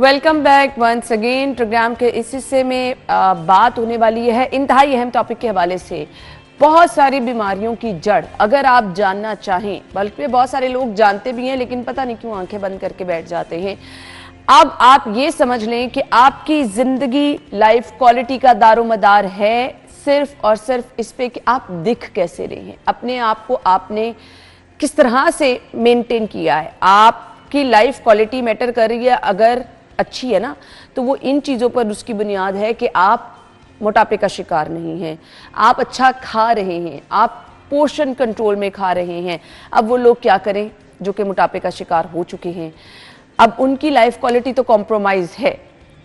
Welcome back once again. Programme के इस हिस्से में बात होने वाली है इंतहाई अहम टॉपिक के हवाले से बहुत सारी बीमारियों की जड़। अगर आप जानना चाहें, बल्कि बहुत सारे लोग जानते भी हैं लेकिन पता नहीं क्यों आंखें बंद करके बैठ जाते हैं। अब आप ये समझ लें कि आपकी जिंदगी, लाइफ क्वालिटी का दारोमदार है सिर्फ और सिर्फ इस पे कि आप दिख कैसे रहे हैं, अपने आप को आपने किस तरह से मेंटेन किया है। आपकी लाइफ क्वालिटी मैटर कर रही है, अगर अच्छी है ना, तो वो इन चीज़ों पर उसकी बुनियाद है कि आप मोटापे का शिकार नहीं हैं, आप अच्छा खा रहे हैं, आप पोषण कंट्रोल में खा रहे हैं। अब वो लोग क्या करें जो कि मोटापे का शिकार हो चुके हैं। अब उनकी लाइफ क्वालिटी तो कॉम्प्रोमाइज़ है।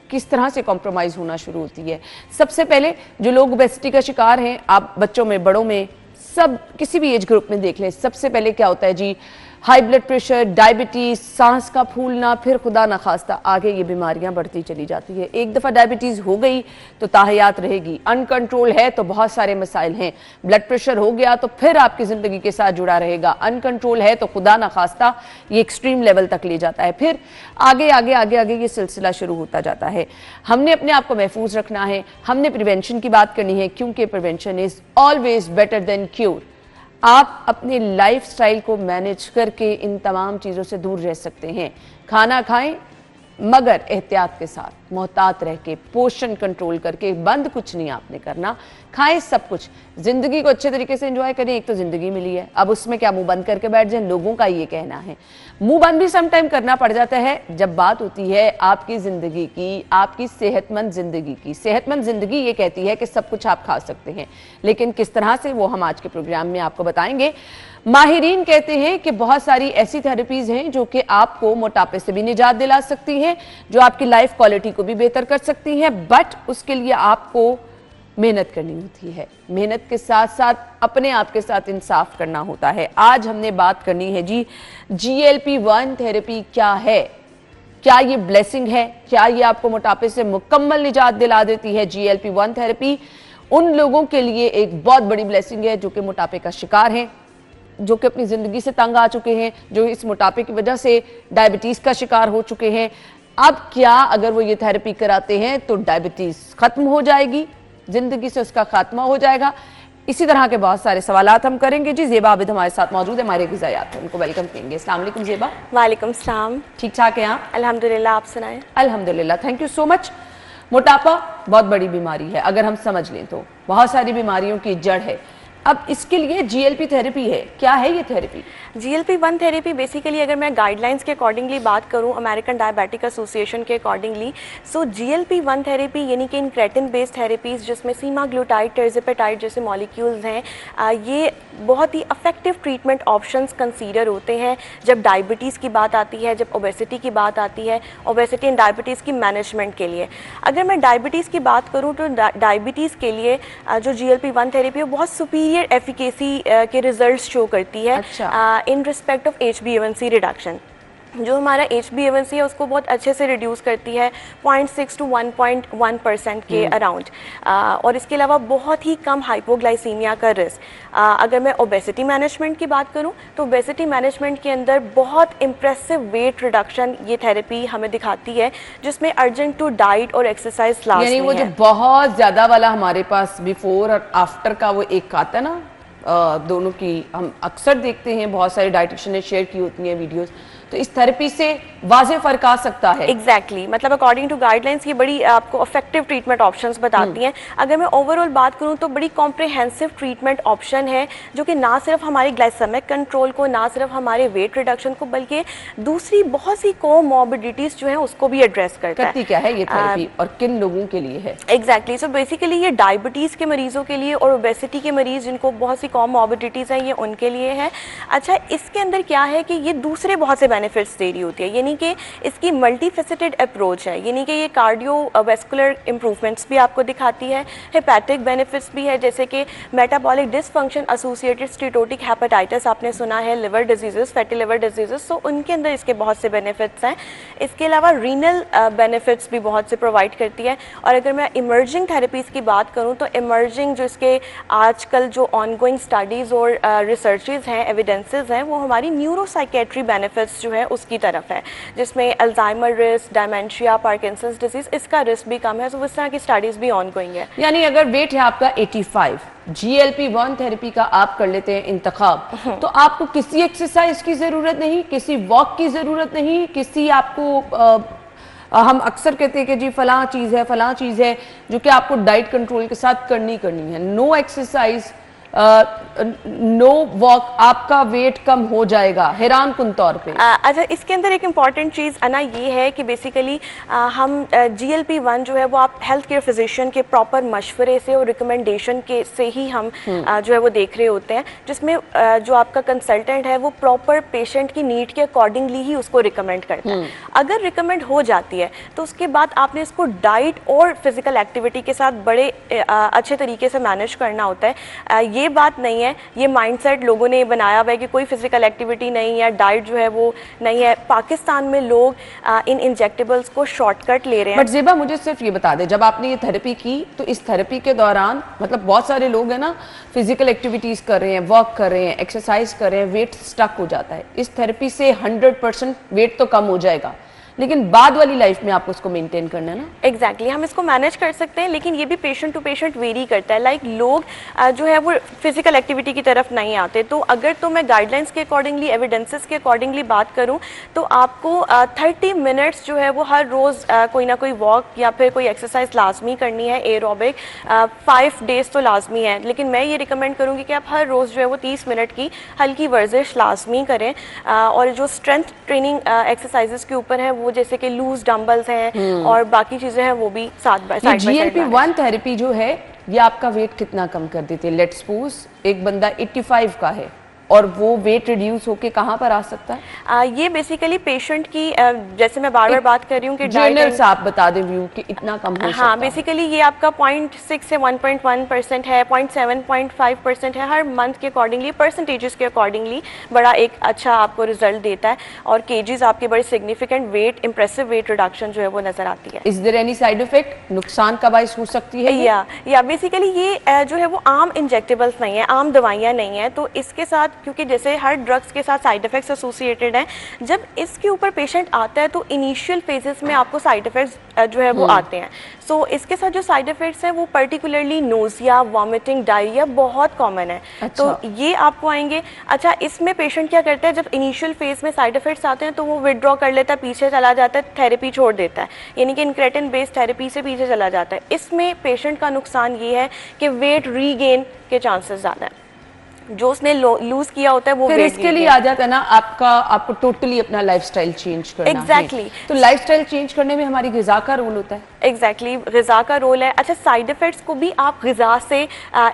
किस तरह से कॉम्प्रोमाइज़ होना शुरू होती है? सबसे पहले जो लोग ओबेसिटी का शिकार हैं, आप बच्चों में, बड़ों में, सब किसी भी एज ग्रुप में देख लें, सबसे पहले क्या होता है जी? हाई ब्लड प्रेशर, डायबिटीज, सांस का फूलना, फिर खुदा न खास्ता आगे ये बीमारियां बढ़ती चली जाती है। एक दफ़ा डायबिटीज़ हो गई तो ताहयात रहेगी, अनकंट्रोल है तो बहुत सारे मसाइल हैं। ब्लड प्रेशर हो गया तो फिर आपकी ज़िंदगी के साथ जुड़ा रहेगा, अनकंट्रोल है तो खुदा न खास्ता ये एक्सट्रीम लेवल तक ले जाता है। फिर आगे आगे आगे आगे ये सिलसिला शुरू होता जाता है। हमने अपने आप को महफूज रखना है, हमने प्रिवेंशन की बात करनी है, क्योंकि prevention is always better than cure. आप अपने लाइफस्टाइल को मैनेज करके इन तमाम चीज़ों से दूर रह सकते हैं। खाना खाएं मगर एहतियात के साथ, मोहतात रह के, पोषण कंट्रोल करके। बंद कुछ नहीं आपने करना, खाएं सब कुछ। जिंदगी को अच्छे तरीके से एंजॉय करें। एक तो जिंदगी मिली है, अब उसमें क्या मुंह बंद करके बैठ जाएं? लोगों का ये कहना है। मुंह बंद भी सम टाइम करना पड़ जाता है जब बात होती है आपकी जिंदगी की, आपकी सेहतमंद जिंदगी की। सेहतमंद जिंदगी ये कहती है कि सब कुछ आप खा सकते हैं, लेकिन किस तरह से, वो हम आज के प्रोग्राम में आपको बताएंगे। माहिरीन कहते हैं कि बहुत सारी ऐसी थेरेपीज हैं जो कि आपको मोटापे से भी निजात दिला सकती हैं, जो आपकी लाइफ क्वालिटी को भी बेहतर कर सकती हैं, बट उसके लिए आपको मेहनत करनी होती है। मेहनत के साथ साथ अपने आप के साथ इंसाफ करना होता है। आज हमने बात करनी है जी, GLP-1 थेरेपी क्या है? क्या ये ब्लेसिंग है? क्या ये आपको मोटापे से मुकम्मल निजात दिला देती है? GLP-1 थेरेपी उन लोगों के लिए एक बहुत बड़ी ब्लेसिंग है जो कि मोटापे का शिकार हैं, जो कि अपनी ज़िंदगी से तंग आ चुके हैं, जो इस मोटापे की वजह से डायबिटीज़ का शिकार हो चुके हैं। अब क्या अगर वो ये थेरेपी कराते हैं तो डायबिटीज़ ख़त्म हो जाएगी, ज़िंदगी से उसका खात्मा हो जाएगा? इसी तरह के बहुत सारे सवालात हम करेंगे जी। ज़ेबा आबिद हमारे साथ मौजूद है, हमारे ग़िज़ायात, उनको वेलकम करेंगे। अस्सलाम वालेकुम ज़ेबा। वालेकुम सलाम। ठीक ठाक हैं आप? अल्हम्दुलिल्लाह, आप सुनाएं? अल्हम्दुलिल्लाह, थैंक यू सो मच। मोटापा बहुत बड़ी बीमारी है, अगर हम समझ लें तो बहुत सारी बीमारियों की जड़ है। अब इसके लिए GLP थेरेपी है। क्या है ये थेरेपी? GLP-1 थेरेपी बेसिकली, अगर मैं गाइडलाइंस के अकॉर्डिंगली बात करूं, अमेरिकन डायबिटिक एसोसिएशन के अकॉर्डिंगली, सो GLP-1 थेरेपी यानी कि इंक्रेटिन बेस्ड थेरेपीज़ जिसमें सीमाग्लूटाइड, टिर्ज़िपेटाइड जैसे मॉलिक्यूल्स हैं, ये बहुत ही अफेक्टिव ट्रीटमेंट ऑप्शंस कंसीडर होते हैं जब डायबिटीज़ की बात आती है, जब ओबेसिटी की बात आती है, ओबेसिटी एंड डायबिटीज़ की मैनेजमेंट के लिए। अगर मैं डायबिटीज़ की बात करूँ तो डायबिटीज़ के लिए जो GLP-1 थेरेपी है बहुत सुपीरियर एफिकेसी के रिजल्ट्स शो करती है। अच्छा। In respect of HbA1c reduction. जो हमारा HbA1c है उसको बहुत अच्छे से रिड्यूस करती है 0.6 to 1.1% के अराउंड, और इसके अलावा बहुत ही कम हाइपोग्लाइसीमिया का रिस्क। अगर मैं ओबेसिटी मैनेजमेंट की बात करूं तो ओबेसिटी मैनेजमेंट के अंदर बहुत इम्प्रेसिव वेट रिडक्शन ये थेरेपी हमें दिखाती है, जिसमें अर्जेंट टू डाइट और एक्सरसाइज लास्ट यानी वो जो बहुत ज़्यादा वाला हमारे पास बिफोर और आफ्टर का वो एक आता ना, दोनों की हम अक्सर देखते हैं, बहुत सारे डाइटिशियन ने शेयर की होती हैं वीडियोस, तो इस थेरेपी से वाज़े फ़र्क आ सकता है। एग्जैक्टली, मतलब अकॉर्डिंग टू गाइडलाइंस ये बड़ी आपको इफेक्टिव ट्रीटमेंट ऑप्शंस बताती हैं। अगर मैं ओवरऑल बात करूं तो बड़ी कॉम्प्रिहेंसिव ट्रीटमेंट ऑप्शन है, जो कि ना सिर्फ हमारे ग्लाइसेमिक कंट्रोल को, ना सिर्फ हमारे वेट रिडक्शन को, बल्कि दूसरी बहुत सी कोमॉर्बिडिटीज़ जो हैं उसको भी एड्रेस करता है। क्या है ये थेरेपी और किन लोगों के लिए है? एग्जैक्टली, सो बेसिकली ये डायबिटीज़ के मरीजों के लिए और ओबेसिटी के मरीज जिनको बहुत सी कॉमॉर्बिडिटीज़ हैं, ये उनके लिए है। अच्छा, इसके अंदर क्या है कि ये दूसरे बहुत से बेनिफिट्स दे रही होती है, यानी कि इसकी मल्टीफेसेटेड अप्रोच है, यानी कि ये कार्डियोवैस्कुलर इंप्रूवमेंट्स भी आपको दिखाती है, हेपेटिक बेनिफिट्स भी है, जैसे कि मेटाबॉलिक डिसफंक्शन एसोसिएटेड स्टीटोटिक हेपेटाइटिस आपने सुना है, liver diseases, fatty liver diseases, तो उनके अंदर इसके बहुत से बेनिफिट्स हैं। इसके अलावा रीनल बेनिफिट्स भी बहुत से प्रोवाइड करती है। और अगर मैं इमर्जिंग थेरेपीज़ की बात करूँ तो इमर्जिंग जो इसके आजकल जो ऑनगोइंग स्टडीज़ और रिसर्चेज हैं, एविडेंसेस हैं, वो हमारी न्यूरोसाइकेट्री बेनिफिट्स जो है उसकी तरफ है, जिसमें अल्जाइमर रिस्क, डायमेंशिया, पार्किंसंस डिजीज, इसका रिस्क भी कम है। तो इस तरह की स्टडीज़ भी ऑनगोइंग है। यानी अगर वेट है आपका 85, GLP-1 थेरेपी का आप कर लेते हैं इंतखाब, तो आपको किसी एक्सरसाइज की ज़रूरत नहीं, किसी वॉक की ज़रूरत नहीं, किसी आपको हम अक्सर कहते हैं कि जी फलां चीज़ है जो कि आपको डाइट कंट्रोल के साथ करनी है। नो एक्सरसाइज, नो वॉक, आपका वेट कम हो जाएगा हैरान कुन तौर पे। अच्छा, इसके अंदर एक इम्पॉर्टेंट चीज़ अना ये है कि बेसिकली हम GLP-1 जो है वो आप हेल्थ केयर फिजिशियन के प्रॉपर मशवरे से और रिकमेंडेशन के से ही हम जो है वो देख रहे होते हैं, जिसमें जो आपका कंसल्टेंट है वो प्रॉपर पेशेंट की नीड के अकॉर्डिंगली ही उसको रिकमेंड करता है। अगर रिकमेंड हो जाती है तो उसके बाद आपने इसको डाइट और फिजिकल एक्टिविटी के साथ बड़े अच्छे तरीके से मैनेज करना होता है। ये बात नहीं है, ये माइंडसेट लोगों ने बनाया हुआ है कि कोई फिजिकल एक्टिविटी नहीं है, डाइट जो है वो नहीं है। पाकिस्तान में लोग इन इंजेक्टेबल्स को शॉर्टकट ले रहे हैं। बट ज़ेबा मुझे सिर्फ ये बता दे, जब आपने ये थेरेपी की तो इस थेरेपी के दौरान मतलब बहुत सारे लोग हैं ना फिजिकल एक्टिविटीज कर रहे हैं, वॉक कर रहे हैं, एक्सरसाइज कर रहे हैं, वेट स्टक हो जाता है। इस थेरेपी से 100% वेट तो कम हो जाएगा, लेकिन बाद वाली लाइफ में आपको उसको मेंटेन करना है ना। एग्जैक्टली हम इसको मैनेज कर सकते हैं, लेकिन ये भी पेशेंट टू पेशेंट वेरी करता है। लाइक लोग जो है वो फिजिकल एक्टिविटी की तरफ नहीं आते। तो अगर तो मैं गाइडलाइंस के अकॉर्डिंगली, एविडेंसेस के अकॉर्डिंगली बात करूं तो आपको 30 मिनट्स जो है वो हर रोज़ कोई ना कोई वॉक या फिर कोई एक्सरसाइज लाजमी करनी है, एरोबिक 5 डेज तो लाजमी है। लेकिन मैं ये रिकमेंड करूँगी कि आप हर रोज़ जो है वो 30 मिनट की हल्की वर्जिश लाजमी करें। और जो स्ट्रेंथ ट्रेनिंग एक्सरसाइजेस के ऊपर है वो जैसे कि लूज डंबल्स हैं और बाकी चीजें हैं वो भी साथ बाय साइड। GLP-1 थेरेपी जो है ये आपका वेट कितना कम कर देती है? लेट्स सपोज एक बंदा 85 का है और वो वेट रिड्यूस होके कहाँ पर आ सकता है? ये बेसिकली पेशेंट की जैसे मैं बार बार बात कर रही हूँ कि जनरल से आप बता दें व्यू कि इतना कम हो सकता है। हाँ, बेसिकली ये आपका 0.6 से 1.1% है, 0.7-0.5% है। हर मंथ के अकॉर्डिंगली, परसेंटेजेस के अकॉर्डिंगली बड़ा एक अच्छा आपको रिजल्ट देता है और केजीज आपके बड़े significant weight, impressive weight reduction जो है वो नजर आती है। Is there any side effect? नुकसान का बाइस हो सकती है? या बेसिकली ये जो है वो आम इंजेक्टेबल्स नहीं है, आम दवाइयाँ नहीं है। तो इसके साथ क्योंकि जैसे हर ड्रग्स के साथ साइड इफेक्ट्स एसोसिएटेड हैं, जब इसके ऊपर पेशेंट आता है तो इनिशियल फेजेस में आपको साइड इफेक्ट्स जो है वो आते हैं। सो इसके साथ जो साइड इफेक्ट्स हैं वो पर्टिकुलरली नोजिया, वॉमिटिंग, डायरिया बहुत कॉमन है। तो ये आपको आएंगे। अच्छा, इसमें पेशेंट क्या करता है, जब इनिशियल फेज में साइड इफेक्ट्स आते हैं तो वो विदड्रॉ कर लेता है, पीछे चला जाता है, थेरेपी छोड़ देता है, यानी कि इंक्रेटिन बेस्ड थेरेपी से पीछे चला जाता है। इसमें पेशेंट का नुकसान ये है कि वेट रीगेन के चांसेस ज़्यादा है। जो उसने लूज किया होता है वो फिर इसके लिए आ जाता है ना आपको टोटली अपना लाइफस्टाइल चेंज करना है। एग्जैक्टली। तो लाइफस्टाइल चेंज करने में हमारी ग़िज़ा का रोल होता है। एग्जैक्टली, ग़िज़ा का रोल है। अच्छा, साइड इफ़ेक्ट्स को भी आप ग़िज़ा से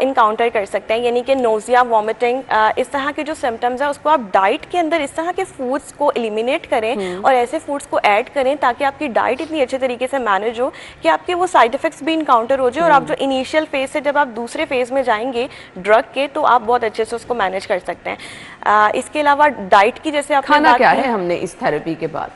इनकाउंटर कर सकते हैं, यानी कि नोज़िया, वॉमिटिंग, इस तरह के जो सिम्टम्स हैं उसको आप डाइट के अंदर इस तरह के फूड्स को एलिमिनेट करें और ऐसे फूड्स को ऐड करें ताकि आपकी डाइट इतनी अच्छे तरीके से मैनेज हो कि आपके वो साइड इफ़ेक्ट्स भी इनकाउंटर हो जाए और आप जो इनिशियल फेज से जब आप दूसरे फेज में जाएंगे ड्रग के तो आप बहुत अच्छे से उसको मैनेज कर सकते हैं। इसके अलावा डाइट की जैसे आपने खाना क्या है हमने इस थेरेपी के बाद?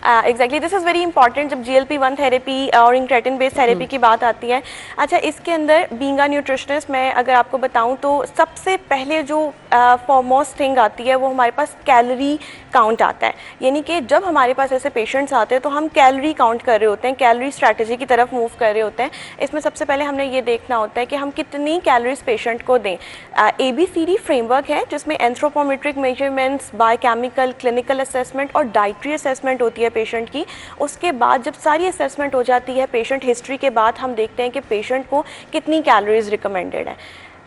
Exactly, this is very important जब GLP-1 थेरेपी और इंक्रेटिन बेस्ड थेरेपी की बात आती है। अच्छा, इसके अंदर बीइंग अ न्यूट्रिशनिस्ट मैं अगर आपको बताऊं तो सबसे पहले जो फॉरमोस्ट थिंग आती है वो हमारे पास कैलोरी काउंट आता है। यानी कि जब हमारे पास ऐसे पेशेंट्स आते हैं तो हम कैलोरी काउंट कर रहे होते हैं, कैलोरी स्ट्रैटेजी की तरफ मूव कर रहे होते हैं। इसमें सबसे पहले हमने ये देखना होता है कि हम कितनी कैलोरीज पेशेंट को दें। ABCD फ्रेमवर्क है जिसमें anthropometric measurements, biochemical, clinical assessment और डाइटरी असेसमेंट होती है पेशेंट की। उसके बाद जब सारी असेसमेंट हो जाती है, पेशेंट हिस्ट्री के बाद हम देखते हैं कि पेशेंट को कितनी कैलोरीज रिकमेंडेड है।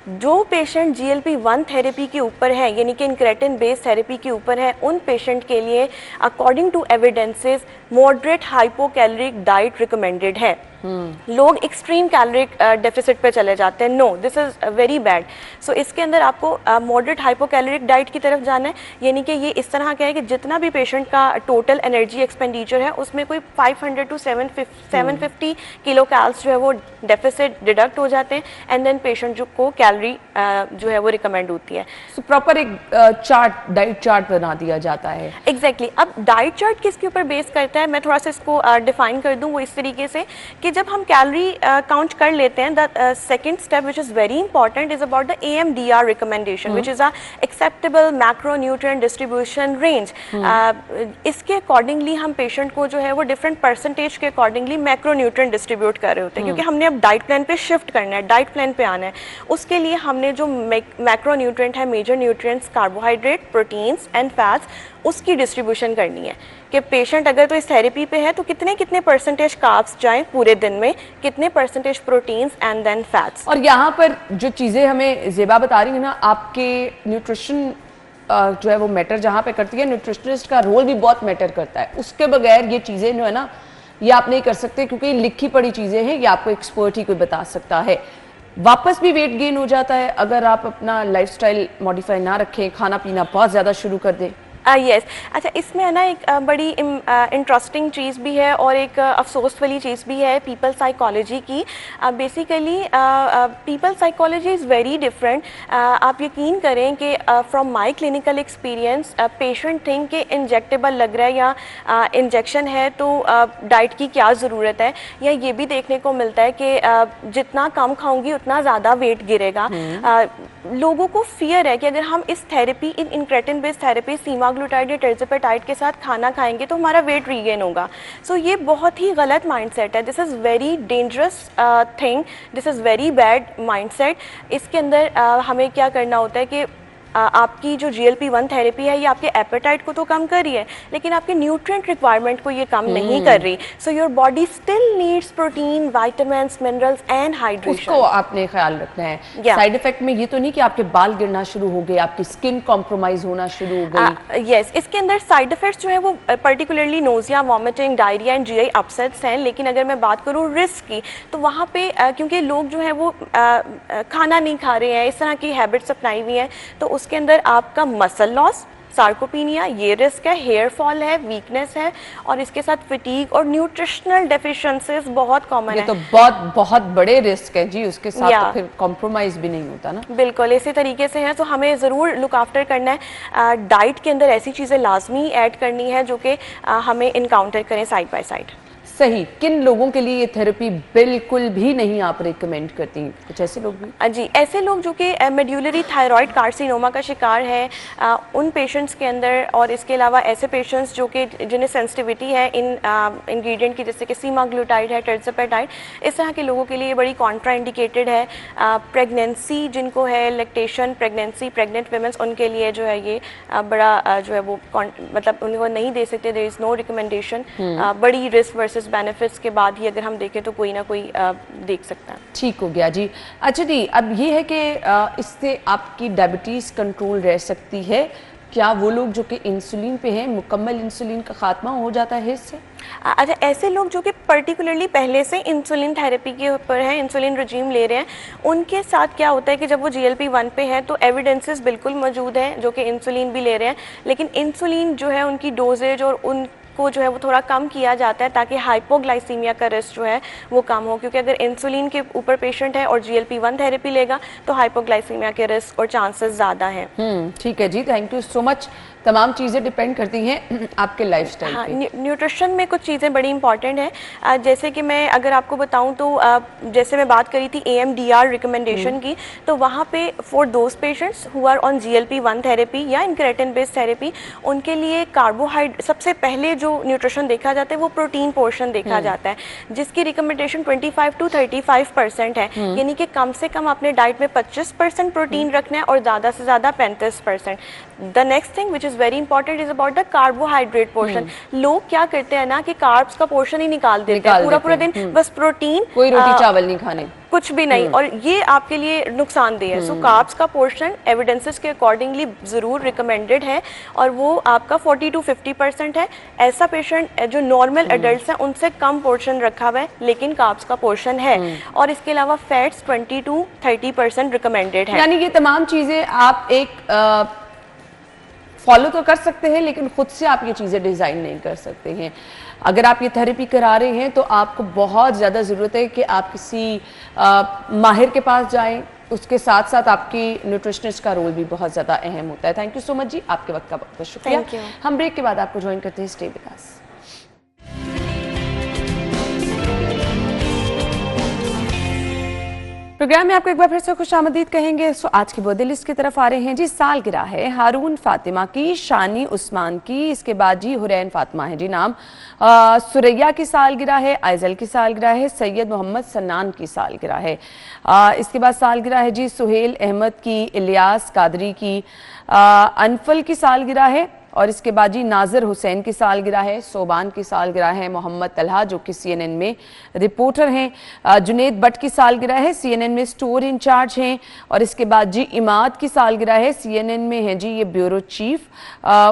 जो पेशेंट GLP-1 थेरेपी के ऊपर है, यानी कि इंक्रेटिन बेस्ड थेरेपी के ऊपर है, उन पेशेंट के लिए according to evidences moderate hypocaloric diet recommended है। लोग एक्सट्रीम कैलोरिक डेफिसिट पे चले जाते हैं। No, this is very bad. So इसके अंदर आपको मॉडरेट हाइपोकैलोरिक डाइट की तरफ जाना है, यानी कि ये इस तरह का है कि जितना भी पेशेंट का टोटल एनर्जी एक्सपेंडिचर है उसमें कोई 500 to 750 किलो कैल्स जो है वो डेफिसिट डिडक्ट हो जाते हैं एंड देन पेशेंट को कैलोरी जो है वो रिकमेंड होती है। सो प्रॉपर एक चार्ट, डाइट चार्ट बना दिया जाता है। एग्जैक्टली। अब डाइट चार्ट किसके ऊपर बेस करता है, मैं थोड़ा सा इसको डिफाइन कर दूं। वो इस तरीके से कि जब हम कैलोरी काउंट कर लेते हैं, the second step which is very important is about the AMDR recommendation which is a acceptable macronutrient distribution range. इसके अकॉर्डिंगली हम पेशेंट को जो है वो डिफरेंट परसेंटेज के अकॉर्डिंगली मैक्रोन्यूट्रिएंट डिस्ट्रीब्यूट कर रहे होते हैं, क्योंकि हमने अब डाइट प्लान पे शिफ्ट करना है, डाइट प्लान पे आना है। उसके लिए हमने जो मैक्रोन्यूट्रिएंट है, major nutrients, carbohydrate, proteins and fats, उसकी डिस्ट्रीब्यूशन करनी है कि पेशेंट अगर तो इस थेरेपी पे है तो कितने कितने परसेंटेज कार्ब्स जाएं पूरे दिन में, कितने percentage proteins and then fats. और यहाँ पर जो चीज़ें हमें ज़ेबा बता रही है ना, आपके न्यूट्रिशन जो है वो मैटर जहाँ पे करती है, न्यूट्रिशनिस्ट का रोल भी बहुत मैटर करता है। उसके बगैर ये चीज़ें जो है ना, ये आप नहीं कर सकते, क्योंकि लिखी पड़ी चीज़ें हैं, ये आपको एक्सपर्ट ही कोई बता सकता है। वापस भी वेट गेन हो जाता है अगर आप अपना लाइफस्टाइल मॉडिफाई ना रखें, खाना पीना बहुत ज़्यादा शुरू कर दें। यस अच्छा, इसमें है ना एक बड़ी इंटरेस्टिंग चीज़ भी है और एक अफसोस वाली चीज़ भी है पीपल साइकोलॉजी की। Basically people psychology is very different. आप यकीन करें कि from my clinical experience patient think कि इंजेक्टेबल लग रहा है या इंजेक्शन है तो डाइट की क्या ज़रूरत है, या ये भी देखने को मिलता है कि जितना कम खाऊंगी उतना ज़्यादा वेट गिरेगा। लोगों को फियर है कि अगर हम इस थेरेपी, इन इंक्रेटिन बेस्ड थेरेपी, सीमाग्लूटाइड या टिर्ज़पेटाइड के साथ खाना खाएंगे तो हमारा वेट रीगेन होगा। सो ये बहुत ही गलत माइंडसेट है। This is very dangerous thing, this is very bad mindset. इसके अंदर हमें क्या करना होता है कि आपकी जो GLP-1 थेरेपी है ये आपके एपेटाइट को तो कम कर रही है, लेकिन आपके न्यूट्रिएंट रिक्वायरमेंट को ये कम नहीं कर रही। So your body still needs protein, vitamins, minerals and hydration. उसको आपने ख्याल रखना है। साइड इफेक्ट में ये तो नहीं कि आपके बाल गिरना शुरू हो गए, आपकी स्किन कॉम्प्रोमाइज होना शुरू हो गई। यस, इसके अंदर साइड इफेक्ट्स जो है वो particularly nausea, vomiting, diarrhoea and GI upsets हैं। लेकिन अगर मैं बात करूँ रिस्क की, तो वहाँ पे क्योंकि लोग जो है वो खाना नहीं खा रहे हैं, इस तरह की हैबिट्स अपनाई हुई हैं, तो उसके अंदर आपका मसल लॉस, सार्कोपीनिया ये रिस्क है, हेयर फॉल है, वीकनेस है, और इसके साथ फटीग और न्यूट्रिशनल डेफिशिएंसीज बहुत कॉमन है। ये तो बहुत बहुत बड़े रिस्क है जी, उसके साथ तो फिर कॉम्प्रोमाइज भी नहीं होता ना। बिल्कुल इसी तरीके से है, तो हमें ज़रूर लुक आफ्टर करना है। डाइट के अंदर ऐसी चीज़ें लाजमी ऐड करनी है जो कि हमें इनकाउंटर करें साइड बाय साइड। सही, किन लोगों के लिए ये थेरेपी बिल्कुल भी नहीं आप रिकमेंड करती हैं? कुछ ऐसे लोग भी? जी, ऐसे लोग जो कि मेड्यूलरी थायराइड कार्सिनोमा का शिकार है, उन पेशेंट्स के अंदर, और इसके अलावा ऐसे पेशेंट्स जो कि जिन्हें सेंसिटिविटी है इन इंग्रेडिएंट की, जैसे कि सीमाग्लूटाइड है, टिर्ज़पेटाइड, इस तरह के लोगों के लिए बड़ी कॉन्ट्राइंडिकेटेड है। प्रेगनेंसी जिनको है, लैक्टेशन, प्रेगनेंसी, प्रेग्नेंट वेमेंस, उनके लिए जो है ये बड़ा जो है वो मतलब उनको नहीं दे सकते, देयर इज़ नो रिकमेंडेशन। बड़ी रिस्क वर्सेस बेनिफिट्स के बाद ही अगर हम देखें तो कोई ना कोई देख सकता है। ठीक हो गया जी। अच्छा जी, अब ये है कि इससे आपकी डायबिटीज़ कंट्रोल रह सकती है क्या? वो लोग जो कि इंसुलिन पे हैं, मुकम्मल इंसुलिन का खात्मा हो जाता है इससे? अच्छा, ऐसे लोग जो कि पर्टिकुलरली पहले से इंसुलिन थेरेपी के ऊपर हैं, इंसुलिन रजीम ले रहे हैं, उनके साथ क्या होता है कि जब वो GLP-1 पे है तो एविडेंसेस बिल्कुल मौजूद हैं जो कि इंसुलिन भी ले रहे हैं, लेकिन इंसुलिन जो है उनकी डोजेज और उनको जो है वो थोड़ा कम किया जाता है ताकि हाइपोग्लाइसीमिया का रिस्क जो है वो कम हो, क्योंकि अगर इंसुलिन के ऊपर पेशेंट है और GLP-1 थेरेपी लेगा तो हाइपोग्लाइसीमिया के रिस्क और चांसेस ज़्यादा हैं। ठीक है जी, थैंक यू सो मच। तमाम चीज़ें डिपेंड करती हैं आपके लाइफस्टाइल पे। न्यूट्रिशन में कुछ चीज़ें बड़ी इंपॉर्टेंट हैं, जैसे कि मैं अगर आपको बताऊं तो जैसे मैं बात करी थी AMDR रिकमेंडेशन की, तो वहाँ पे for those patients who are on GLP-1 therapy या इंक्रेटिन बेस्ड थेरेपी, उनके लिए कार्बोहाइड्रेट सबसे पहले जो न्यूट्रिशन देखा जाता है वो प्रोटीन पोर्शन देखा जाता है, जिसकी रिकमेंडेशन 25 to 35% है। यानी कि कम से कम अपने डाइट में 25% प्रोटीन रखना है और ज़्यादा से ज़्यादा 35%। The next thing which is very important is about the carbohydrate portion. लोग क्या करते हैं ना कि कार्ब्स का पोर्शन ही निकाल देते हैं, पूरा दिन बस प्रोटीन, कोई रोटी चावल नहीं खाने, कुछ भी नहीं, और ये आपके लिए नुकसानदेह है। सो कार्ब्स का पोर्शन एविडेंसेस के अकॉर्डिंगली ज़रूर रिकमेंडेड है और वो आपका 40 to 50% है। ऐसा पेशेंट जो नॉर्मल एडल्ट हैं उनसे कम पोर्शन रखा हुआ है लेकिन कार्ब्स का पोर्शन है, और इसके अलावा फैट्स 20 to 30% रिकमेंडेड है। यानी ये तमाम चीज़ें आप एक फॉलो तो कर सकते हैं लेकिन खुद से आप ये चीज़ें डिज़ाइन नहीं कर सकते हैं। अगर आप ये थेरेपी करा रहे हैं तो आपको बहुत ज़्यादा ज़रूरत है कि आप किसी माहिर के पास जाएं। उसके साथ साथ आपकी न्यूट्रिशनिस्ट का रोल भी बहुत ज़्यादा अहम होता है। थैंक यू सो मच जी, आपके वक्त का बहुत बहुत शुक्रिया। हम ब्रेक के बाद आपको ज्वाइन करते हैं। Stay with us. प्रोग्राम में आपको एक बार फिर से खुशामदीद कहेंगे। सो आज की बर्थडे लिस्ट की तरफ आ रहे हैं जी। सालगिरह है हारून फातिमा की, शानी उस्मान की, इसके बाद जी हुरैन फातिमा है जी नाम, सुरैया की सालगिरह है, आइजल की सालगिरह है, सैयद मोहम्मद सन्नान की सालगिरह है। इसके बाद सालगिरह है जी सुहेल अहमद की, इलियास कादरी की, अनफल की सालगिरह है, और इसके बाद जी नाज़र हुसैन की सालगिरह है, सोबान की सालगिरह है, मोहम्मद तलहा जो कि CNN में रिपोर्टर हैं, जुनेद भट्ट की सालगिरह है, CNN में स्टोर इंचार्ज हैं, और इसके बाद जी इमाद की सालगिरह है, CNN में है जी ये ब्यूरो चीफ,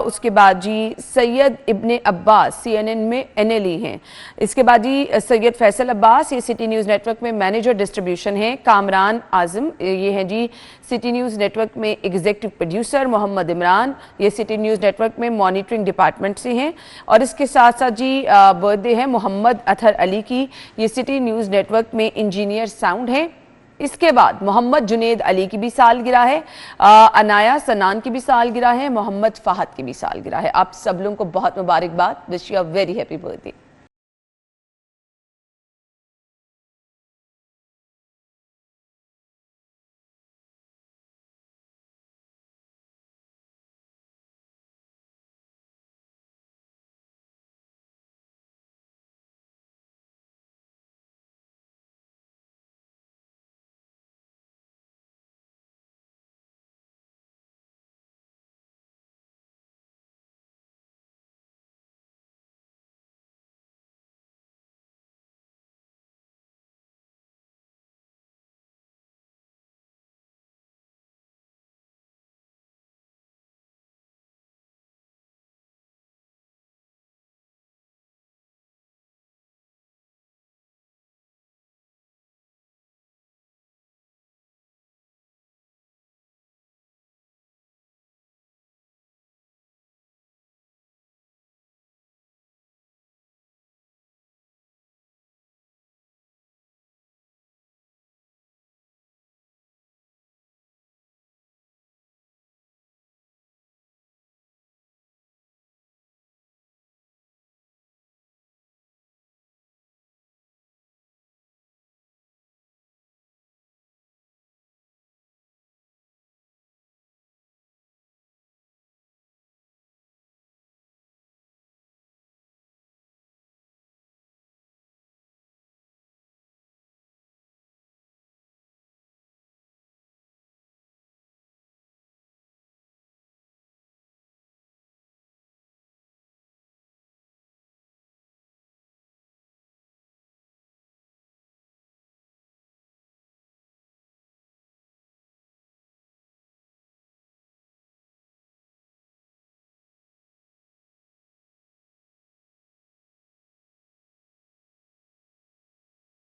उसके बाद जी सैयद इब्ने अब्बास CNN में NLE हैं, इसके बाद जी सैयद फैसल अब्बास ये सिटी न्यूज़ नेटवर्क में मैनेजर डिस्ट्रीब्यूशन हैं, कामरान आजम ये हैं जी सिटी न्यूज़ नेटवर्क में एग्जीक्यूटिव प्रोड्यूसर, मोहम्मद इमरान ये सिटी न्यूज़ नेटवर्क में मॉनिटरिंग डिपार्टमेंट से हैं, और इसके साथ साथ जी बर्थडे है मोहम्मद अतहर अली की, ये सिटी न्यूज़ नेटवर्क में इंजीनियर साउंड हैं। इसके बाद मोहम्मद जुनेद अली की भी सालगिरह है, अनाया सनान की भी सालगिरह है, मोहम्मद फ़हद की भी सालगिरह है। आप सब लोगों को बहुत मुबारकबाद, wish you a very happy birthday.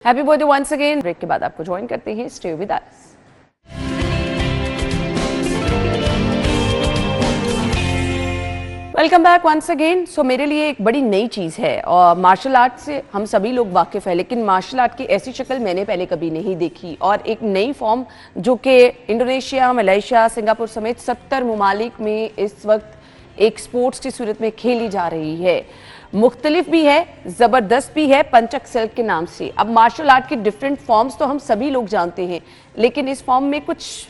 Happy birthday once again. Break के बाद आपको ज्वाइन करते हैं, stay with us. Welcome back once again. So मेरे लिए एक बड़ी नई चीज़ है, और मार्शल आर्ट से हम सभी लोग वाकिफ़ है, लेकिन मार्शल आर्ट की ऐसी शक्ल मैंने पहले कभी नहीं देखी, और एक नई फॉर्म जो कि इंडोनेशिया, मलेशिया, सिंगापुर समेत 70 ममालिक में इस वक्त एक स्पोर्ट्स की सूरत में खेली जा रही है। मुख्तलिफ भी है, ज़बरदस्त भी है, पंचक सिल्क के नाम से। अब मार्शल आर्ट की डिफरेंट फॉर्म्स तो हम सभी लोग जानते हैं, लेकिन इस फॉर्म में कुछ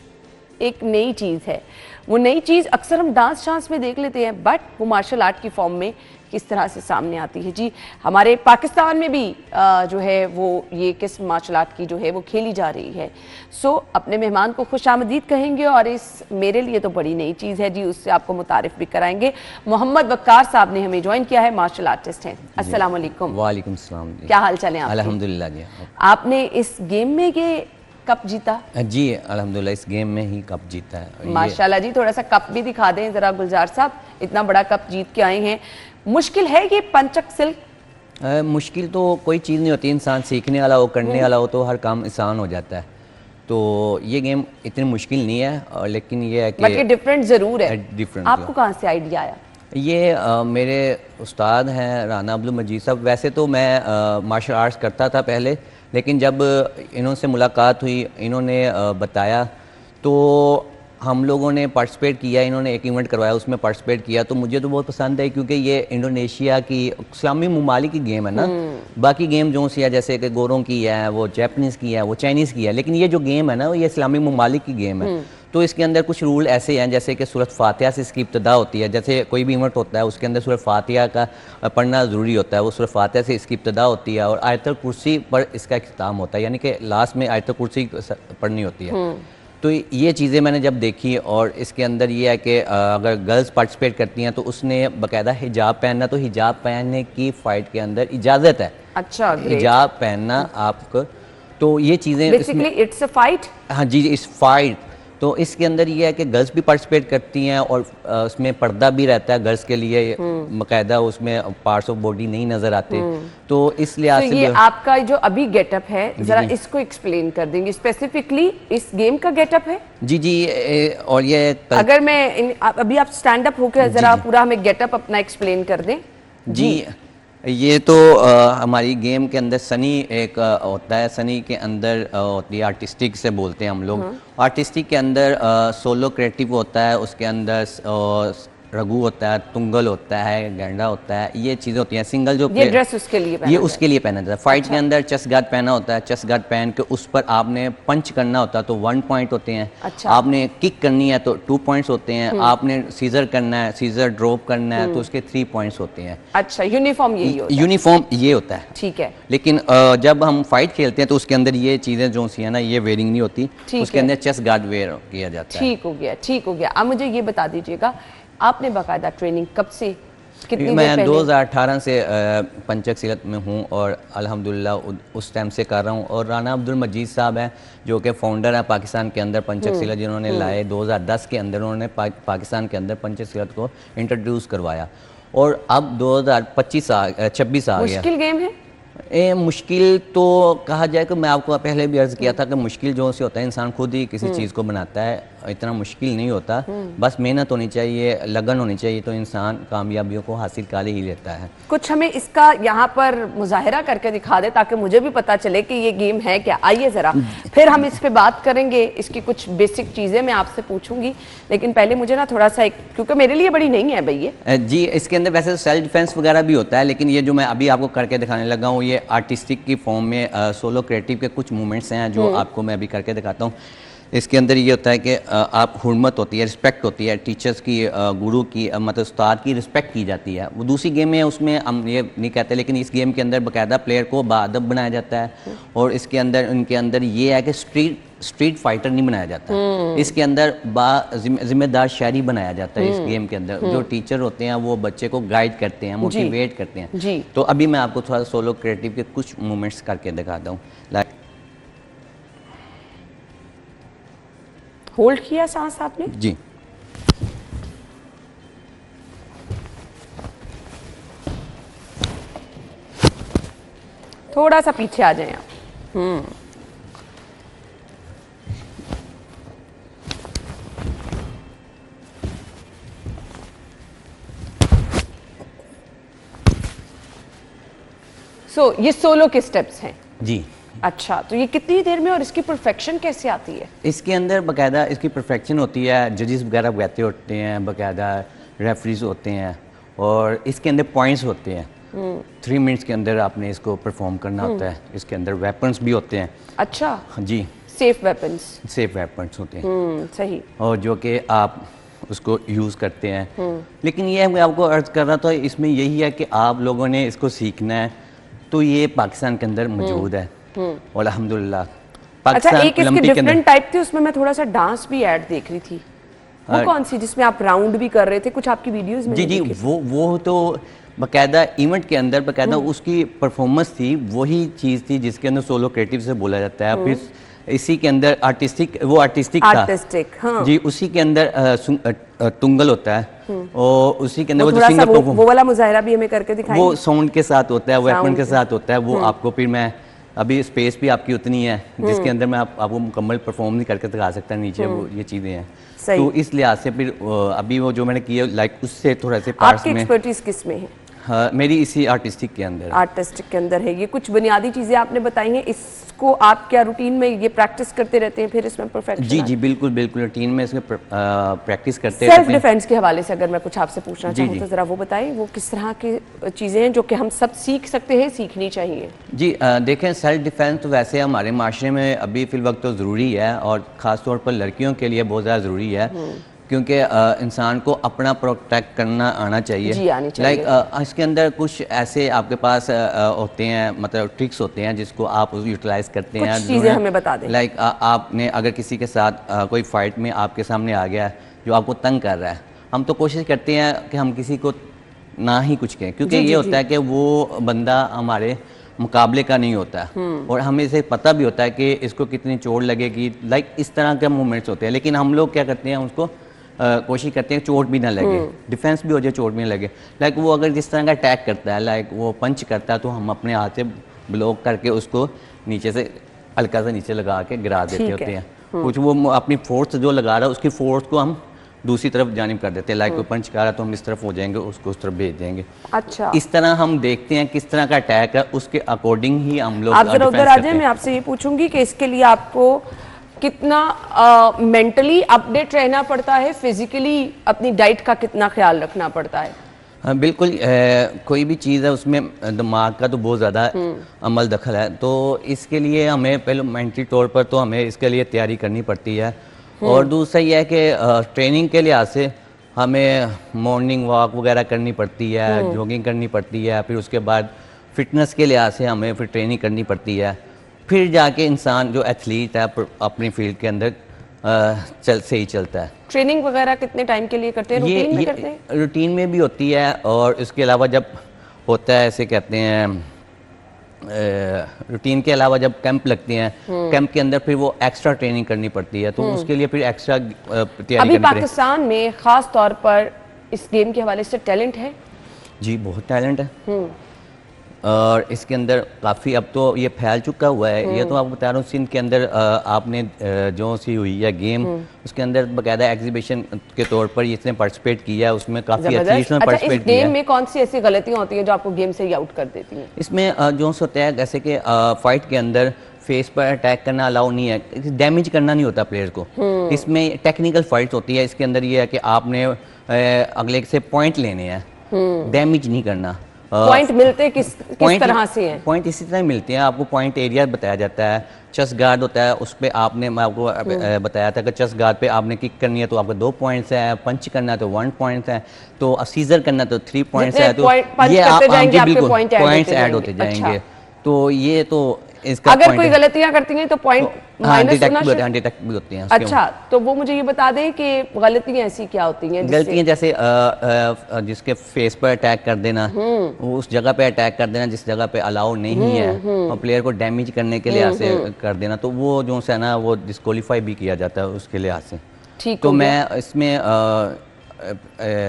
एक नई चीज़ है। वो नई चीज़ अक्सर हम डांस शांस में देख लेते हैं, बट वो मार्शल आर्ट की फॉर्म में किस तरह से सामने आती है। जी हमारे पाकिस्तान में भी जो है वो ये किस्म मार्शल आर्ट की जो है वो खेली जा रही है। सो अपने मेहमान को खुशामदीद कहेंगे, और इस मेरे लिए तो बड़ी नई चीज़ है जी, उससे आपको मुतारिफ भी कराएंगे। मोहम्मद वक्कार साहब ने हमें ज्वाइन किया है, मार्शल आर्टिस्ट हैं। अस्सलाम वालेकुम। वालेकुम सलाम। क्या हाल चाल है आपके? अल्हम्दुलिल्लाह जी। आपने इस गेम में ये कप जीता? जी अल्हम्दुलिल्लाह इस गेम में ही कप जीता है। माशाल्लाह जी। थोड़ा सा कप भी दिखा दें जरा गुलजार साहब, इतना बड़ा कप जीत के आए हैं। मुश्किल है ये पंचक सिल्क? मुश्किल तो कोई चीज़ नहीं होती, इंसान सीखने वाला हो, करने वाला हो तो हर काम आसान हो जाता है। तो ये गेम इतनी मुश्किल नहीं है, और लेकिन ये है कि डिफरेंट ज़रूर है। डिफरेंट। आपको कहाँ से आइडिया आया? ये मेरे उस्ताद हैं राना अब्दुल मजीद साहब। वैसे तो मैं मार्शल आर्ट्स करता था पहले, लेकिन जब इन्होंने मुलाकात हुई, इन्होंने बताया, तो हम लोगों ने पार्टिसिपेट किया, इन्होंने एक इवेंट करवाया, उसमें पार्टिसिपेट किया, तो मुझे तो बहुत पसंद है क्योंकि ये इंडोनेशिया की इस्लामी ममालिक की गेम है ना। बाकी गेम जो सी है जैसे कि गोरों की है, वो जापानीज़ की है, वो चाइनीज़ की है, लेकिन ये जो गेम है ना ये इस्लामी ममालिक की गेम है। तो इसके अंदर कुछ रूल ऐसे हैं जैसे कि सूरत फातिहा से इसकी इब्तिदा होती है। जैसे कोई भी इवेंट होता है उसके अंदर सूरत फातिहा का पढ़ना ज़रूरी होता है, वो सूरत फातिहा से इसकी इब्तिदा होती है और आयतुल कुर्सी पर इसका इख्तिताम होता है, यानी कि लास्ट में आयतुल कुर्सी पढ़नी होती है। तो ये चीज़ें मैंने जब देखी और इसके अंदर ये है कि अगर गर्ल्स पार्टिसिपेट करती हैं तो उसने बाकायदा हिजाब पहनना, तो हिजाब पहनने की फ़ाइट के अंदर इजाज़त है। अच्छा, हिजाब पहनना आपको, तो ये चीज़ें बेसिकली इट्स अ फाइट। हाँ जी, इस फाइट तो इसके अंदर ये है कि गर्ल्स भी पार्टिसिपेट करती हैं और उसमें पर्दा भी रहता है गर्ल्स के लिए, बाकायदा उसमें पार्ट्स ऑफ बॉडी नहीं नज़र आते। तो इस लिहाज तो से ये आपका जो अभी गेटअप है जरा इसको एक्सप्लेन कर देंगे, स्पेसिफिकली इस गेम का गेटअप है? जी जी। और ये अगर मैं अभी आप स्टैंड अप होकर जरा पूरा हमें गेटअप अपना एक्सप्लेन कर दें। जी, ये तो हमारी गेम के अंदर सनी एक होता है, सनी के अंदर होती है आर्टिस्टिक से बोलते हैं हम लोग। आर्टिस्टिक के अंदर सोलो क्रिएटिव होता है, उसके अंदर रघु होता है, तुंगल होता है, गेंडा होता है, ये चीज़ें होती हैं। सिंगल जो ये ड्रेस उसके लिए ये उसके लिए पहना जाता है। फाइट के अंदर चेस्ट गार्ड पहना होता है, चेस्ट गार्ड पहन के उस पर आपने पंच करना होता है तो 1 पॉइंट होते हैं। अच्छा। आपने किक करनी है तो 2 पॉइंट्स होते हैं। आपने सीजर करना है, सीजर ड्रॉप करना है तो उसके 3 पॉइंट्स होते हैं। अच्छा, यूनिफॉर्म यही होता है? यूनिफॉर्म ये होता है, ठीक है। लेकिन जब हम फाइट खेलते हैं तो उसके अंदर ये चीज़ें जो सी है ना ये वेयरिंग नहीं होती, उसके अंदर चेस्ट गार्ड वेयर किया जाता है। ठीक हो गया, ठीक हो गया। अब मुझे ये बता दीजिएगा आपने बाकायदा ट्रेनिंग कब से, कितनी देर मैं पहले? 2018 से पंचक सिलत में हूँ और अल्हम्दुलिल्लाह उस टाइम से कर रहा हूँ। और राना अब्दुल मजीद साहब हैं जो कि फाउंडर हैं पाकिस्तान के अंदर पंचक सिलत, जिन्होंने लाए 2010 के अंदर उन्होंने पाकिस्तान के अंदर पंचक सिलत को इंट्रोड्यूस करवाया और अब 2026 आ गया। मुश्किल गेम है? मुश्किल तो कहा जाए कि मैं आपको पहले भी अर्ज़ किया था कि मुश्किल जो से होता है इंसान खुद ही किसी चीज़ को बनाता है, इतना मुश्किल नहीं होता। बस मेहनत होनी चाहिए, लगन होनी चाहिए तो इंसान कामयाबियों को हासिल कर ही लेता है। कुछ हमें इसका यहाँ पर मुजाहिरा करके दिखा दे ताकि मुझे भी पता चले कि ये गेम है क्या। आइए ज़रा, फिर हम इस पे बात करेंगे, इसकी कुछ बेसिक चीज़ें मैं आपसे पूछूंगी, लेकिन पहले मुझे ना थोड़ा सा क्योंकि मेरे लिए बड़ी नहीं है भाई ये। जी, इसके अंदर वैसे सेल्फ डिफेंस वगैरह भी होता है, लेकिन ये जो मैं अभी आपको करके दिखाने लगा हूँ ये आर्टिस्टिक की फॉर्म में सोलो क्रिएटिव के कुछ मूवमेंट्स हैं जो आपको मैं अभी करके दिखाता हूँ। इसके अंदर ये होता है कि आप हुर्मत होती है, रिस्पेक्ट होती है, टीचर्स की, गुरु की, मतलब उस्ताद की रिस्पेक्ट की जाती है। वो दूसरी गेम है उसमें हम ये नहीं कहते, लेकिन इस गेम के अंदर बाकायदा प्लेयर को बाअदब बनाया जाता है और इसके अंदर उनके अंदर ये है कि स्ट्रीट फाइटर नहीं बनाया जाता। इसके अंदर जिम्मेदार शायरी बनाया जाता है। इस गेम के अंदर जो टीचर होते हैं वो बच्चे को गाइड करते हैं, मोटिवेट करते हैं। जी। तो अभी मैं आपको थोड़ा सोलो क्रिएटिव के कुछ मूवमेंट्स करके दिखाता हूँ। होल्ड किया सांस आपने? जी। थोड़ा सा पीछे आ जाएं आप। ये सोलो के स्टेप्स हैं? जी। अच्छा, तो ये कितनी देर में और इसकी परफेक्शन कैसे आती है? इसके अंदर बाकायदा इसकी परफेक्शन होती है, जजेस वगैरह बैठे होते हैं, बाकायदा रेफरीज होते हैं और इसके अंदर पॉइंट्स होते हैं। 3 मिनट्स के अंदर आपने इसको परफॉर्म करना होता है। इसके अंदर वेपन्स भी होते हैं। अच्छा जी, सेफ वेपन्स? सेफ वेपन्स होते हैं। सही। और जो कि आप उसको यूज़ करते हैं। लेकिन ये मैं आपको अर्ज कर रहा था, इसमें यही है कि आप लोगों ने इसको सीखना है, तो ये पाकिस्तान के अंदर मौजूद है और अल्हम्दुलिल्लाह। अच्छा, एक इसकी डिफरेंट टाइप थी, उसमें मैं थोड़ा सा डांस भी ऐड देख रही थी, वो कौन सी जिसमें आप राउंड भी कर रहे थे? कुछ आपकी वीडियोस में? जी, वो तो बाकायदा इवेंट के अंदर बाकायदा उसकी परफॉर्मेंस थी, वही चीज़ थी जिसके अंदर सोलो क्रिएटिव से बोला जाता है। फिर इसी के अंदर आर्टिस्टिक था। हाँ। जी, उसी के अंदर तुंगल होता है और उसी के अंदर वो वाला मुजाहिरा भी हमें करके दिखाएंगे। वो साउंड के साथ होता है, वेपन के साथ होता है। वो आपको फिर मैं अभी स्पेस भी आपकी उतनी है जिसके अंदर मैं आपको मुकम्मल परफॉर्म नहीं करके दिखा सकता नीचे, वो ये चीज़ें हैं। तो इस लिहाज से फिर अभी वो जो मैंने किया लाइक उससे थोड़ा से पार्ट्स में। आपकी एक्सपर्टीज किस में है? मेरी इसी आर्टिस्टिक के अंदर। आर्टिस्टिक के अंदर है। ये कुछ बुनियादी चीजें आपने बताई हैं, इसको आप क्या रूटीन में ये प्रैक्टिस करते रहते हैं फिर इसमें परफेक्शन? जी जी बिल्कुल बिल्कुल, रूटीन में इसमें प्रैक्टिस करते सेल्फ रहते हैं। डिफेंस के हवाले से अगर मैं कुछ आपसे पूछना जी, चाहूँ जी। तो जरा वो बताएं, वो किस तरह की चीजें हैं जो कि हम सब सीख सकते हैं, सीखनी चाहिए? जी देखें, सेल्फ डिफेंस तो वैसे हमारे माशरे में अभी फिल वक्त तो ज़रूरी है, और ख़ास तौर पर लड़कियों के लिए बहुत ज़्यादा ज़रूरी है, क्योंकि इंसान को अपना प्रोटेक्ट करना आना चाहिए। जी, आनी चाहिए। लाइक इसके अंदर कुछ ऐसे आपके पास होते हैं, मतलब ट्रिक्स होते हैं जिसको आप यूटिलाइज करते कुछ हैं। चीज़ें हमें बता दें। लाइक आपने अगर किसी के साथ कोई फाइट में आपके सामने आ गया है जो आपको तंग कर रहा है, हम तो कोशिश करते हैं कि हम किसी को ना ही कुछ कहें, क्योंकि जी, जी, ये होता जी। है कि वो बंदा हमारे मुकाबले का नहीं होता है, और हमें इसे पता भी होता है कि इसको कितनी चोट लगेगी। लाइक इस तरह के मूवमेंट्स होते हैं, लेकिन हम लोग क्या करते हैं, उसको कोशिश करते हैं चोट भी ना लगे, डिफेंस भी हो जाए, चोट भी ना लगे। लाइक वो अगर जिस तरह का अटैक करता है, लाइक वो पंच करता है, तो हम अपने हाथ से ब्लॉक करके उसको नीचे से हल्का सा नीचे लगा के गिरा देते ठीक होते है। हैं। कुछ वो अपनी फोर्स जो लगा रहा है उसकी फोर्स को हम दूसरी तरफ जानिब कर देते हैं। लाइक कोई पंच कर रहा है तो हम इस तरफ हो जाएंगे, उसको उस तरफ भेज देंगे। अच्छा, इस तरह हम देखते हैं किस तरह का अटैक है, उसके अकॉर्डिंग ही हम लोग आप जरा डिफेंस उधर आ करते जाए। हैं। मैं आपसे ये पूछूंगी कि इसके लिए आपको कितना मेंटली अपडेट रहना पड़ता है, फिजिकली अपनी डाइट का कितना ख्याल रखना पड़ता है? हाँ बिल्कुल, कोई भी चीज़ है उसमें दिमाग का तो बहुत ज़्यादा अमल दखल है, तो इसके लिए हमें पहले मेंटली तौर पर तो हमें इसके लिए तैयारी करनी पड़ती है। और दूसरा यह है कि ट्रेनिंग के लिहाज से हमें मॉर्निंग वॉक वगैरह करनी पड़ती है, जॉगिंग करनी पड़ती है, फिर उसके बाद फिटनेस के लिहाज से हमें फिर ट्रेनिंग करनी पड़ती है, फिर जाके इंसान जो एथलीट है अपनी फील्ड के अंदर सही चलता है। ट्रेनिंग वगैरह कितने टाइम के लिए करते हैं? रूटीन में करते हैं? रूटीन में भी होती है, और इसके अलावा जब होता है ऐसे कहते हैं रूटीन के अलावा जब कैंप लगते हैं, कैंप के अंदर फिर वो एक्स्ट्रा ट्रेनिंग करनी पड़ती है, तो उसके लिए फिर एक्स्ट्रा तैयारी अभी करनी पड़ती पाकिस्तान में खास तौर पर इस गेम के हवाले से टैलेंट है? है। जी बहुत टैलेंट है, और इसके अंदर काफ़ी अब तो ये फैल चुका हुआ है। ये तो आपको बता रहा हूँ, सिंध के अंदर आपने जो सी हुई है गेम, उसके अंदर बाकायदा एग्जीबिशन के तौर पर इसने पार्टिसिपेट किया है, उसमें काफ़ी एथलीट्स ने अच्छा, इस पार्टिसिपेट किया गेम है। में कौन सी ऐसी गलतियां होती हैं जो आपको गेम से ही आउट कर देती हैं? इसमें जो होता है जैसे कि फाइट के अंदर फेस पर अटैक करना अलाउ नहीं है, डैमेज करना नहीं होता प्लेयर को। इसमें टेक्निकल फाइट्स होती है, इसके अंदर ये है कि आपने अगले से पॉइंट लेने हैं, डैमेज नहीं करना। पॉइंट मिलते किस तरह से हैं? पॉइंट इसी तरह मिलते हैं, आपको पॉइंट एरिया बताया जाता है। चेस्ट गार्ड होता है, उस पर आपने, मैं आपको बताया था कि चेस्ट गार्ड पे आपने किक करनी है तो आपको 2 पॉइंट्स है, पंच करना है तो 1 पॉइंट है, तो सीजर करना है तो 3 पॉइंट्स है, तो ये पॉइंट्स ऐड होते जाएंगे। तो ये तो इसका अगर कोई गलतियां करती हैं तो पॉइंट माइनस होना शुरू। अनडिटेक्टेबल होती हैं। अच्छा, तो वो मुझे ये बता दें कि गलतियां ऐसी क्या होती हैं? गलतियां जैसे जिसके फेस पर अटैक कर देना, उस जगह पे अटैक कर देना जिस जगह पे अलाउ नहीं है, और प्लेयर को डैमेज करने के लिहाज से कर देना, तो वो जो है ना वो डिस्क्वालीफाई भी किया जाता है उसके लिहाज से। ठीक, तो मैं इसमें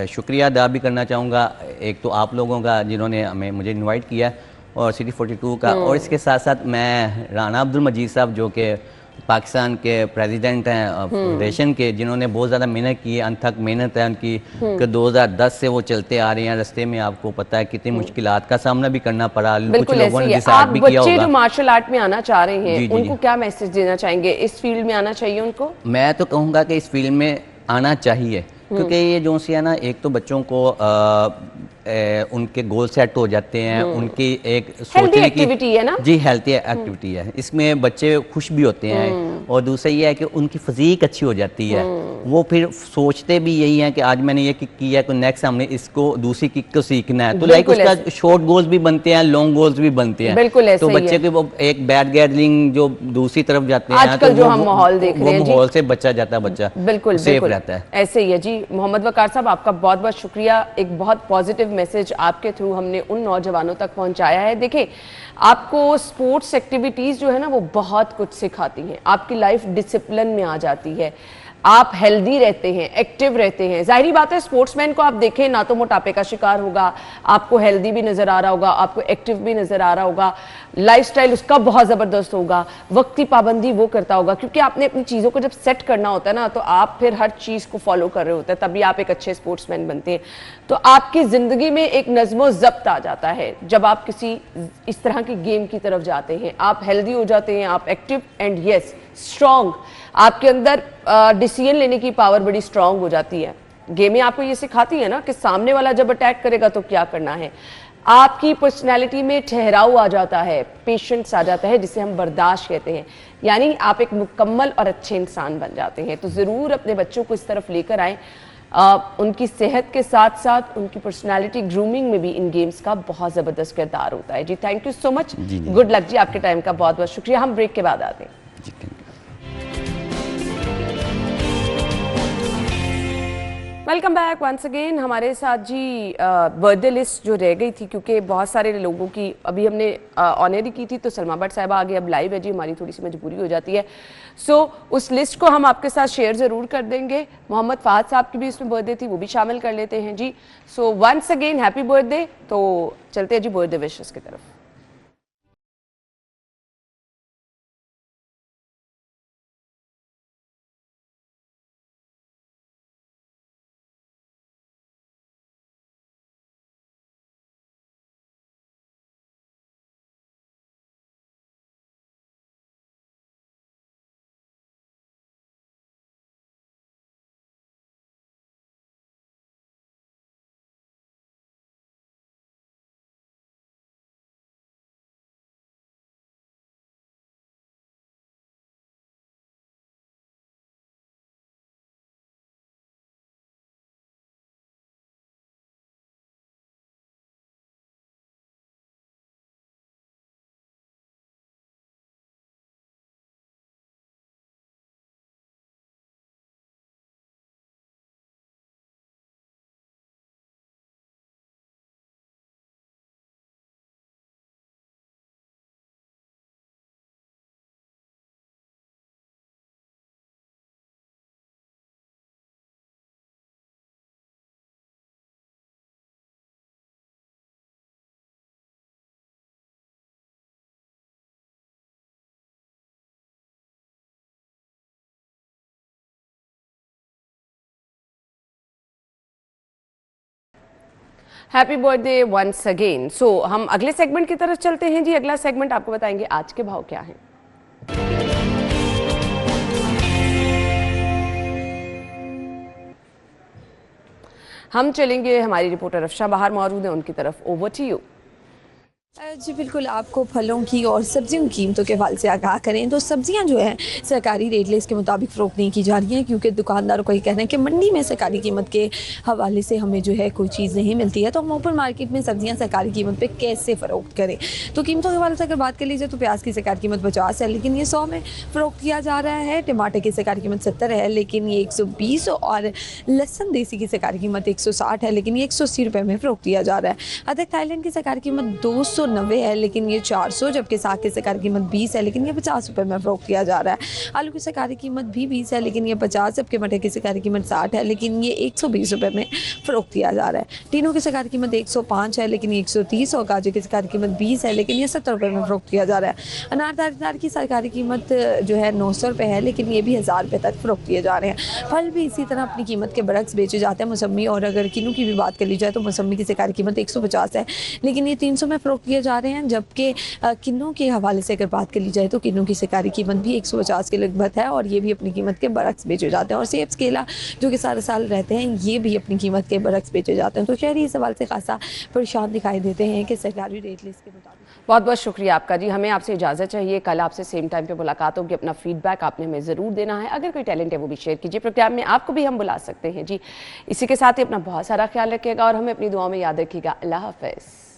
शुक्रिया अदा भी करना चाहूँगा, एक तो आप लोगों का जिन्होंने मुझे इनवाइट किया, और सिटी 42 का, और इसके साथ साथ मैं राना अब्दुल मजीद साहब जो कि पाकिस्तान के प्रेसिडेंट हैं फेडरेशन के, जिन्होंने बहुत ज़्यादा मेहनत की है, अनथक मेहनत है उनकी, कि 2010 से वो चलते आ रहे हैं। रास्ते में आपको पता है कितनी मुश्किलात का सामना भी करना पड़ा, कुछ लोगों ने डिसाइड भी किया बच्चे होगा। जो मार्शल आर्ट में आना चाह रहे हैं, जी, जी, उनको जी। क्या मैसेज देना चाहेंगे? इस फील्ड में आना चाहिए उनको? मैं तो कहूँगा कि इस फील्ड में आना चाहिए, क्योंकि ये जो सी है ना, एक तो बच्चों को उनके गोल सेट हो जाते हैं, उनकी एक सोचने की एक्टिविटी है ना? जी हेल्थी एक्टिविटी है, इसमें बच्चे खुश भी होते हैं, और दूसरा ये है कि उनकी फिजिक अच्छी हो जाती है। वो फिर सोचते भी यही है कि आज मैंने ये किक किया तो नेक्स्ट हमने इसको दूसरी किक को सीखना है, तो लाइक उसका शॉर्ट गोल्स भी बनते हैं, लॉन्ग गोल्स भी बनते हैं। बिल्कुल ऐसे तो ही बच्चे है। के वो एक बैड गैदरिंग जो दूसरी तरफ जाते हैं, आजकल तो जो हम माहौल देख रहे हैं, वो माहौल से बचा जाता है, बच्चा बिल्कुल सेफ बिल्कुल रहता है। ऐसे ही है जी। मोहम्मद वकार साहब, आपका बहुत बहुत शुक्रिया। एक बहुत पॉजिटिव मैसेज आपके थ्रू हमने उन नौजवानों तक पहुंचाया है। देखिए, आपको स्पोर्ट्स एक्टिविटीज़ जो है ना वो बहुत कुछ सिखाती हैं, आपकी लाइफ डिसिप्लिन में आ जाती है। आप हेल्दी रहते हैं, एक्टिव रहते हैं। जाहिर बात है स्पोर्ट्समैन को आप देखें ना तो मोटापे का शिकार होगा, आपको हेल्दी भी नजर आ रहा होगा, आपको एक्टिव भी नजर आ रहा होगा, लाइफस्टाइल उसका बहुत जबरदस्त होगा, वक्त की पाबंदी वो करता होगा, क्योंकि आपने अपनी चीजों को जब सेट करना होता है ना तो आप फिर हर चीज को फॉलो कर रहे होते हैं, तभी आप एक अच्छे स्पोर्ट्समैन बनते हैं। तो आपकी जिंदगी में एक नज्मो जब्त आ जाता है जब आप किसी इस तरह की गेम की तरफ जाते हैं। आप हेल्दी हो जाते हैं, आप एक्टिव एंड यस स्ट्रॉन्ग, आपके अंदर डिसीजन लेने की पावर बड़ी स्ट्रांग हो जाती है। गेमें आपको ये सिखाती है ना कि सामने वाला जब अटैक करेगा तो क्या करना है। आपकी पर्सनैलिटी में ठहराव आ जाता है, पेशेंस आ जाता है, जिसे हम बर्दाश्त कहते हैं, यानी आप एक मुकम्मल और अच्छे इंसान बन जाते हैं। तो ज़रूर अपने बच्चों को इस तरफ लेकर आएँ। उनकी सेहत के साथ साथ उनकी पर्सनालिटी ग्रूमिंग में भी इन गेम्स का बहुत ज़बरदस्त किरदार होता है। जी thank you so much, good luck जी, आपके टाइम का बहुत बहुत शुक्रिया। हम ब्रेक के बाद आते हैं। Welcome back once again. हमारे साथ जी बर्थडे लिस्ट जो रह गई थी, क्योंकि बहुत सारे लोगों की अभी हमने ऑनर ही की थी, तो सलमा भट्ट साहिबा आगे अब लाइव है जी, हमारी थोड़ी सी मजबूरी हो जाती है। सो उस लिस्ट को हम आपके साथ शेयर ज़रूर कर देंगे। मोहम्मद फ़ाहद साहब की भी इसमें बर्थडे थी, वो भी शामिल कर लेते हैं जी। So once again happy birthday. तो चलते हैं जी बर्थडे विशेस की तरफ। Happy birthday once again. So हम अगले सेगमेंट की तरफ चलते हैं जी। अगला सेगमेंट आपको बताएंगे आज के भाव क्या हैं। हम चलेंगे, हमारी रिपोर्टर अफशा बाहर मौजूद है, उनकी तरफ। Over to you. जी बिल्कुल, आपको फलों की और सब्जियों की कीमतों के हवाले से आगाह करें तो सब्जियां जो हैं सरकारी रेट लिस्ट के मुताबिक फ़रोख्त नहीं की जा रही हैं, क्योंकि दुकानदारों का ये कहना है कि मंडी में सरकारी कीमत के हवाले से हमें जो है कोई चीज़ नहीं मिलती है, तो हम ओपन मार्केट में सब्जियां सरकारी कीमत पे कैसे फ़रोख्त करें। तो कीमतों के हवाले से अगर बात कर लीजिए तो प्याज की सरकारी कीमत 50 है, लेकिन ये 100 में फ़रोख्त किया जा रहा है। टमाटर की सरकारी कीमत 70 है, लेकिन ये 120, और लहसुन देसी की सरकारी कीमत 160 है, लेकिन ये 180 रुपये में फ़रोख्त किया जा रहा है। अदरक थाईलैंड की सरकारी कीमत 290 है, लेकिन ये 400, जबकि साग की सरकारी कीमत 20 है, लेकिन ये 50 रुपये में फ़रोख्त किया जा रहा है। आलू की सरकारी कीमत भी 20 है, लेकिन ये 50, जबकि मटर की सरकारी कीमत 60 है, लेकिन ये 120 रुपये में फ़रोख्त किया जा रहा है। टीनों की सरकारी कीमत 105 है, लेकिन ये 130, और गाजर की सरकारी कीमत 20 है, लेकिन ये 70 रुपये में फ़रोख्त किया जा रहा है। अनार की सरकारी कीमत जो है 900 रुपये है, लेकिन ये भी 1000 रुपये तक फ़रोख्त किए जा रहे हैं। फल भी इसी तरह अपनी कीमत के बरक्स बेचे जाते हैं। मौसमी और अगर किन्नू की भी बात कर ली जाए तो मौसमी की सरकारी कीमत 150 है, लेकिन ये 300 में फ़रोख्त किए जा रहे हैं, जबकि किन्नू के हवाले से अगर बात कर ली जाए तो किन्नू की सरकारी कीमत भी 150 के लगभग है, और ये भी अपनी कीमत के बरक्स बेचे जाते हैं। और सेब केला जो कि सारे साल रहते हैं, ये भी अपनी कीमत के बरक्स बेचे जाते हैं। तो शहरी इस सवाल से खासा परेशान दिखाई देते हैं कि सरकारी रेट लिस्ट के मुताबिक। बहुत बहुत शुक्रिया आपका जी। हमें आपसे इजाज़त चाहिए, कल आपसे सेम टाइम पे मुलाकात होगी। अपना फीडबैक आपने हमें ज़रूर देना है, अगर कोई टैलेंट है वो भी शेयर कीजिए प्रोग्राम में, आपको भी हम बुला सकते हैं जी। इसी के साथ ही अपना बहुत सारा ख्याल रखिएगा और हमें अपनी दुआओं में याद रखिएगा। अल्लाह हाफ़िज़।